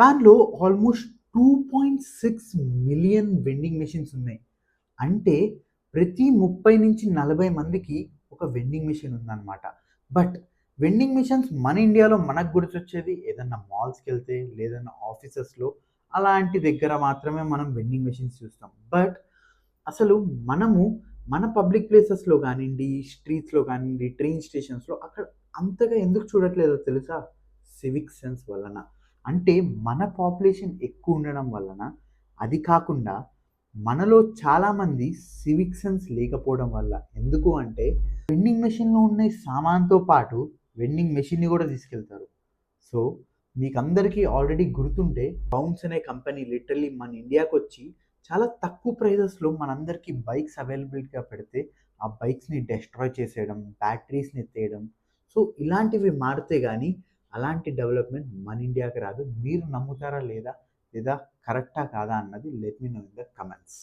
జపాన్‌లో almost 2.6 million vending machines ఉన్నాయి. అంటే ప్రతి 30-40 మందికి ఒక వెండింగ్ మెషిన్ ఉందన్నమాట. బట్ వెండింగ్ మెషిన్స్ మన ఇండియాలో మనకు గుర్తొచ్చేది ఏదన్నా మాల్స్‌కెళ్తే, లేదన్నా ఆఫీసెస్‌లో అలాంటి దగ్గర మాత్రమే మనం వెండింగ్ మెషిన్స్ చూస్తాం. బట్ అసలు మనము మన పబ్లిక్ ప్లేసెస్‌లో గానియండి, స్ట్రీట్స్‌లో గానియండి, ట్రైన్ స్టేషన్స్‌లో అక్కడ అంతగా ఎందుకు చూడట్లేదో తెలుసా? సివిక్ సెన్స్ వలన. అంటే మన పాపులేషన్ ఎక్కువ ఉండడం వలన, అది కాకుండా మనలో చాలామంది సివిక్ సెన్స్ లేకపోవడం వల్ల. ఎందుకు అంటే వెండింగ్ మెషిన్‌లో ఉన్న సామాన్‌తో పాటు వెండింగ్ మెషిన్‌ని గూడా తీసుకెళ్తారు. సో, మీకందరికీ ఆల్రెడీ గుర్తుంటే బౌన్స్ అనే కంపెనీ లిటరల్లీ మన ఇండియాకొచ్చి చాలా తక్కువ ప్రైజెస్‌లో మనందరికీ బైక్స్ అవైలబిలిటీగా పెడితే, ఆ బైక్స్‌ని డెస్ట్రాయ్ చేసేయడం, బ్యాటరీస్‌ని ఎత్తేయడం. సో, ఇలాంటివి మారితే గానీ అలాంటి డెవలప్‌మెంట్ మన ఇండియాకి రాదు. మీరు నమ్ముతారా లేదా? లేదా కరెక్టా కాదా అన్నది let me know in the comments.